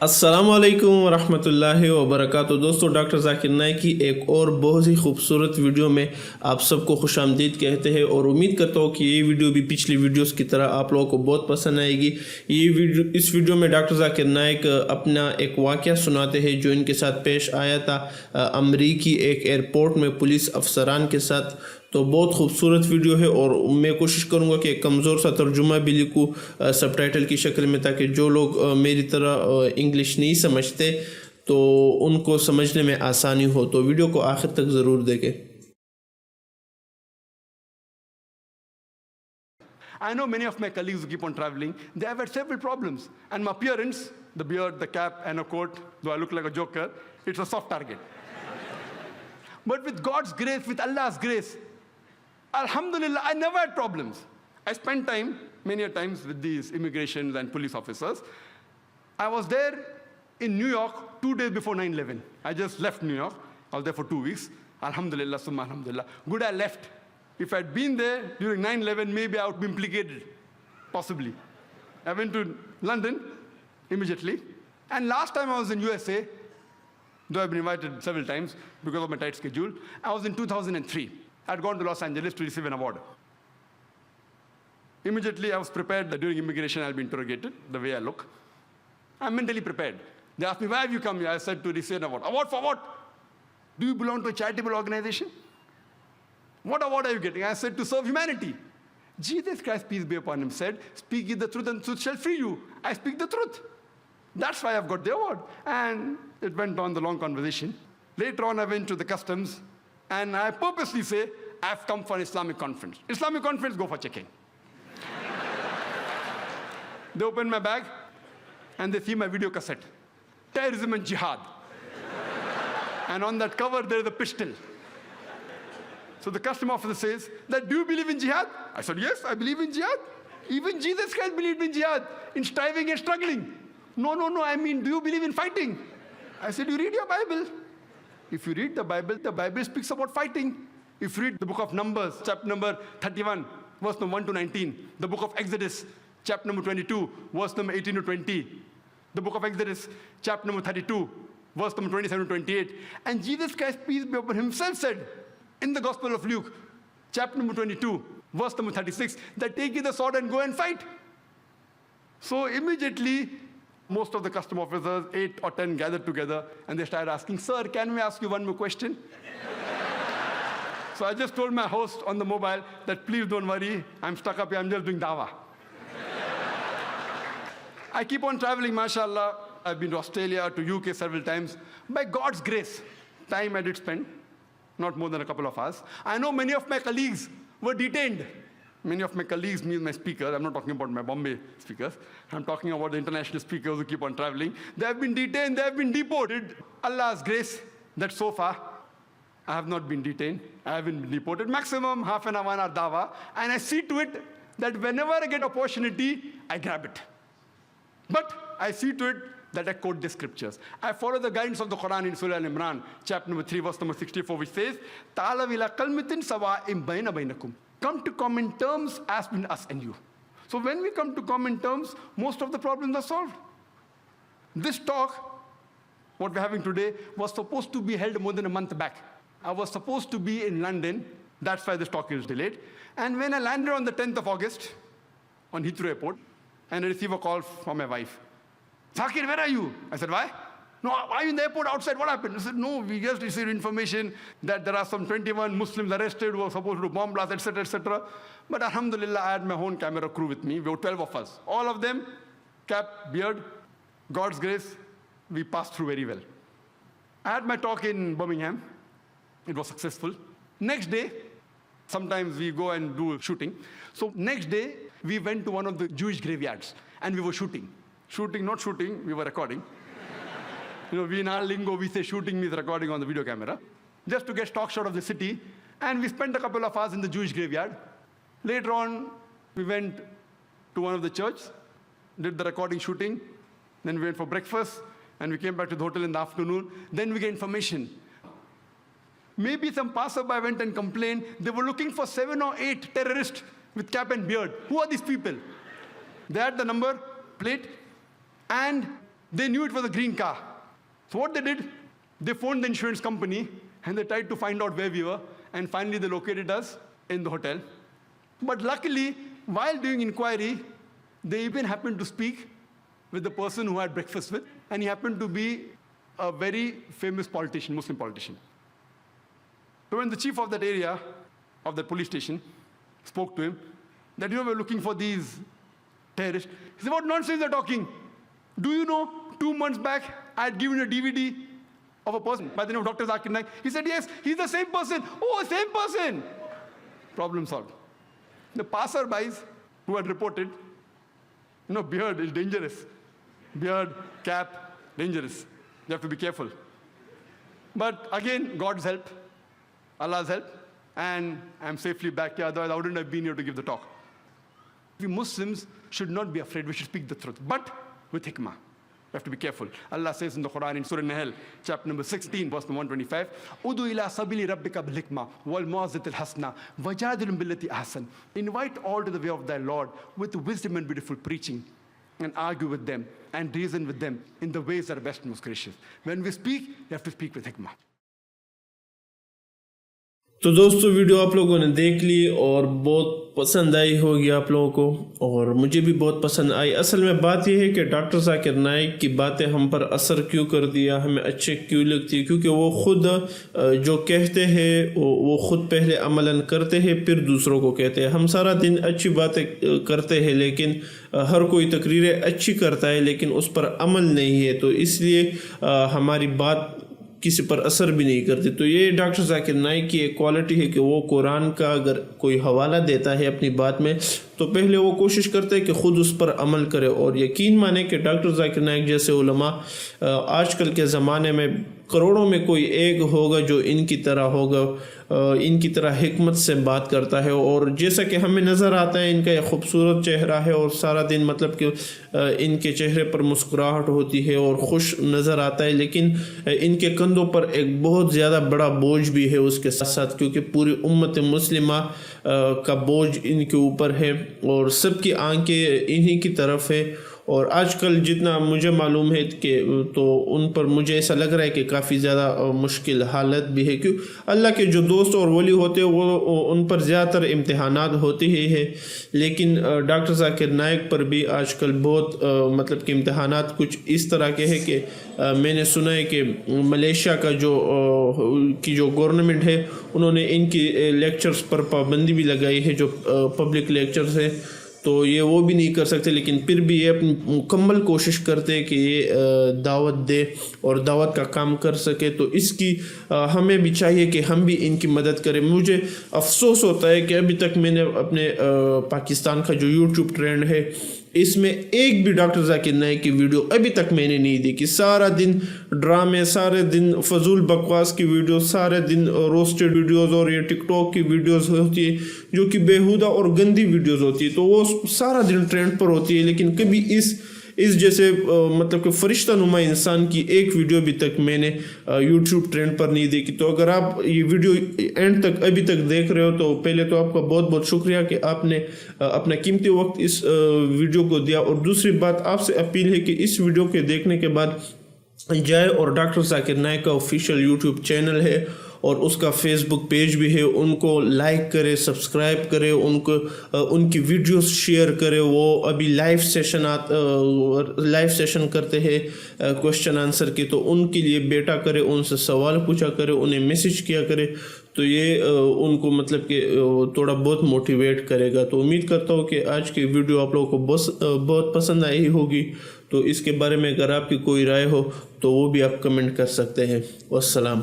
अस्सलामुअलैकुम वरहमतुल्लाहि वबरकातुहू। दोस्तों, डॉक्टर ज़ाकिर नाइक की एक और बहुत ही खूबसूरत वीडियो में आप सबको खुशामदीद कहते हैं और उम्मीद करता हूँ कि ये वीडियो भी पिछली वीडियोस की तरह आप लोगों को बहुत पसंद आएगी। इस वीडियो में डॉक्टर ज़ाकिर नाइक अपना एक वाक़या सुनाते हैं जो इनके साथ पेश आया था अमरीकी एक एयरपोर्ट में पुलिस अफसरान के साथ। तो बहुत खूबसूरत वीडियो है और मैं कोशिश करूँगा कि एक कमज़ोर सा तर्जुमा भी लिखूँ सबटाइटल की शक्ल में, ताकि जो लोग मेरी तरह इंग्लिश नहीं समझते तो उनको समझने में आसानी हो। तो वीडियो को आखिर तक ज़रूर देखें। I know many of my colleagues who keep on traveling, they have had several problems. And my appearance, the beard, the cap, and a coat, though I look like a joker, it's a soft target. But with God's grace, with Allah's grace, Alhamdulillah, I never had problems. I spent time, many a times, with these immigration and police officers. I was there in New York 2 days before 9/11. I just left New York. I was there for 2 weeks. Alhamdulillah, summa alhamdulillah. Good I left. If I'd been there during 9/11, maybe I would be implicated, possibly. I went to London immediately. And last time I was in USA, though I've been invited several times because of my tight schedule, I was in 2003. I'd gone to Los Angeles to receive an award. Immediately, I was prepared that during immigration I'll be interrogated, the way I look. I'm mentally prepared. They asked me, why have you come here? I said, to receive an award. Award for what? Do you belong to a charitable organization? What award are you getting? I said, to serve humanity. Jesus Christ, peace be upon him, said, speak ye the truth and truth shall free you. I speak the truth. That's why I've got the award. And it went on the long conversation. Later on, I went to the customs, and I purposely say, I've come for an Islamic conference. Islamic conference, go for checking. They open my bag, and they see my video cassette, Terrorism and Jihad. And on that cover, there is a pistol. So the custom officer says, do you believe in jihad? I said, yes, I believe in jihad. Even Jesus Christ believed in jihad, in striving and struggling. No, I mean, do you believe in fighting? I said, you read your Bible. If you read the Bible speaks about fighting. If you read the book of Numbers, chapter number 31, verse number 1 to 19, the book of Exodus, chapter number 22, verse number 18 to 20, the book of Exodus, chapter number 32, verse number 27 to 28, and Jesus Christ, peace be upon him, himself said in the Gospel of Luke, chapter number 22, verse number 36, that take ye the sword and go and fight. So immediately, most of the custom officers, 8 or 10, gathered together, and they started asking, sir, can we ask you one more question? So I just told my host on the mobile that please don't worry, I'm stuck up here, I'm just doing dawah. I keep on traveling, mashallah. I've been to Australia, to UK several times. By God's grace, time I did spend, not more than a couple of hours. I know many of my colleagues were detained. Many of my colleagues mean my speakers. I'm not talking about my Bombay speakers. I'm talking about the international speakers who keep on traveling. They have been detained, they have been deported. Allah's grace that so far, I have not been detained. I haven't been deported. Maximum half an hour dawah. And I see to it that whenever I get opportunity, I grab it. But I see to it that I quote the scriptures. I follow the guidance of the Quran in Surah Al-Imran, chapter number 3, verse number 64, which says, Ta'ala ila kalmitin sawa'im bayna baynakum. Come to common terms as between us and you. So when we come to common terms, most of the problems are solved. This talk, what we're having today, was supposed to be held more than a month back. I was supposed to be in London. That's why this talk is delayed. And when I landed on the 10th of August on Heathrow Airport, and I received a call from my wife. Zakir, where are you? I said, why? No, are you in the airport outside? What happened? I said, no, we just received information that there are some 21 Muslims arrested who are supposed to do bomb blasts, etc., etc. But alhamdulillah, I had my own camera crew with me. We were 12 of us. All of them, cap, beard, God's grace, we passed through very well. I had my talk in Birmingham. It was successful. Next day, sometimes we go and do shooting. So next day, we went to one of the Jewish graveyards, and we were shooting. Shooting, not shooting, we were recording. We in our lingo, we say shooting means recording on the video camera, just to get stock shot of the city. And we spent a couple of hours in the Jewish graveyard. Later on, we went to one of the churches, did the recording shooting. Then we went for breakfast, and we came back to the hotel in the afternoon. Then we get information. Maybe some passerby went and complained. They were looking for 7 or 8 terrorists with cap and beard. Who are these people? They had the number plate, and They knew it was a green car. So what they did, they phoned the insurance company and they tried to find out where we were, and finally they located us in the hotel. But luckily, while doing inquiry, they even happened to speak with the person who I had breakfast with, and he happened to be a very famous politician, Muslim politician. So when the chief of that area, of the police station, spoke to him, that we're looking for these terrorists, he said, what nonsense they're talking? Do you know, 2 months back, I had given a DVD of a person by the name of Dr. Zakir Naik. He said, yes, he's the same person. Oh, same person. Problem solved. The passerbys who had reported, beard is dangerous. Beard, cap, dangerous. You have to be careful. But again, God's help, Allah's help, and I'm safely back here. Otherwise, I wouldn't have been here to give the talk. We Muslims should not be afraid. We should speak the truth, but with hikmah. We have to be careful. Allah says in the Quran, in Surah Nahl, chapter number 16, verse number 125, Udu ila sabili rabbika bil hikmah wal mawzatil hasna wajadilum billati ahsan. Invite all to the way of thy Lord with wisdom and beautiful preaching, and argue with them and reason with them in the ways that are best and most gracious. When we speak, we have to speak with hikmah. تو دوستو video آپ لوگوں نے دیکھ لی اور بہت پسند آئی ہوگی آپ لوگوں کو، اور مجھے بھی بہت پسند آئی۔ اصل میں بات یہ ہے کہ ڈاکٹر ذاکر نائک کی باتیں ہم پر اثر کیوں کر دیا، ہمیں اچھے کیوں لگتی ہے، کیونکہ وہ خود جو کہتے ہیں وہ خود پہلے عملاً کرتے ہیں پھر دوسروں کو کہتے ہیں۔ ہم سارا دن اچھی باتیں کرتے ہیں، لیکن ہر کوئی تقریریں اچھی کرتا ہے لیکن اس پر عمل نہیں ہے، تو اس لیے ہماری بات کسی پر اثر بھی نہیں کرتی۔ تو یہ ڈاکٹر ذاکر نائک کی ایک کوالٹی ہے کہ وہ قرآن کا اگر کوئی حوالہ دیتا ہے اپنی بات میں تو پہلے وہ کوشش کرتے ہیں کہ خود اس پر عمل کرے، اور یقین مانے کہ ڈاکٹر ذاکر نائک جیسے علماء آج کل کے زمانے میں کروڑوں میں کوئی ایک ہوگا جو ان کی طرح ہوگا، ان کی طرح حکمت سے بات کرتا ہے، اور جیسا کہ ہمیں نظر آتا ہے ان کا ایک خوبصورت چہرہ ہے، اور سارا دن مطلب کہ ان کے چہرے پر مسکراہٹ ہوتی ہے اور خوش نظر آتا ہے، لیکن ان کے کندھوں پر ایک بہت زیادہ بڑا بوجھ بھی ہے اس کے ساتھ ساتھ، کیونکہ پوری امت مسلمہ کا بوجھ ان کے اوپر ہے اور سب کی آنکھیں انہی کی طرف ہے۔ اور آج کل جتنا مجھے معلوم ہے کہ تو ان پر مجھے ایسا لگ رہا ہے کہ کافی زیادہ مشکل حالت بھی ہے، کیوں اللہ کے جو دوست اور ولی ہوتے ہیں وہ ان پر زیادہ تر امتحانات ہوتے ہی ہیں، لیکن ڈاکٹر ذاکر نائک پر بھی آج کل بہت مطلب کہ امتحانات کچھ اس طرح کے ہیں کہ میں نے سنا ہے کہ ملیشیا کا جو گورنمنٹ ہے انہوں نے ان کی لیکچرز پر پابندی بھی لگائی ہے، جو پبلک لیکچرز ہیں، تو یہ وہ بھی نہیں کر سکتے، لیکن پھر بھی یہ اپنی مکمل کوشش کرتے کہ یہ دعوت دے اور دعوت کا کام کر سکے، تو اس کی ہمیں بھی چاہیے کہ ہم بھی ان کی مدد کریں۔ مجھے افسوس ہوتا ہے کہ ابھی تک میں نے اپنے پاکستان کا جو یوٹیوب ٹرینڈ ہے اس میں ایک بھی ڈاکٹر ذاکر نائک کی ویڈیو ابھی تک میں نے نہیں دیکھی۔ سارا دن ڈرامے، سارے دن فضول بکواس کی ویڈیوز، سارے دن روسٹڈ ویڈیوز اور یہ ٹک ٹاک کی ویڈیوز ہوتی ہے جو کہ بیہودہ اور گندی ویڈیوز ہوتی ہے، تو وہ سارا دن ٹرینڈ پر ہوتی ہے، لیکن کبھی اس جیسے مطلب کہ فرشتہ نما انسان کی ایک ویڈیو بھی تک میں نے یوٹیوب ٹرینڈ پر نہیں دیکھی۔ تو اگر آپ یہ ویڈیو اینڈ تک ابھی تک دیکھ رہے ہو تو پہلے تو آپ کا بہت بہت شکریہ کہ آپ نے اپنا قیمتی وقت اس ویڈیو کو دیا، اور دوسری بات آپ سے اپیل ہے کہ اس ویڈیو کے دیکھنے کے بعد جائے اور ڈاکٹر ذاکر نائک کا آفیشیل یوٹیوب چینل ہے اور اس کا فیس بک پیج بھی ہے، ان کو لائک کرے، سبسکرائب کرے، ان کی ویڈیوز شیئر کرے۔ وہ ابھی لائیو سیشن کرتے ہیں کوشچن آنسر کی، تو ان کے لیے بیٹا کرے، ان سے سوال پوچھا کرے، انہیں میسیج کیا کرے، تو یہ ان کو مطلب کہ تھوڑا بہت موٹیویٹ کرے گا۔ تو امید کرتا ہوں کہ آج کی ویڈیو آپ لوگوں کو بہت پسند آئی ہوگی، تو اس کے بارے میں اگر آپ کی کوئی رائے ہو تو وہ بھی آپ کمنٹ کر سکتے ہیں۔ والسلام۔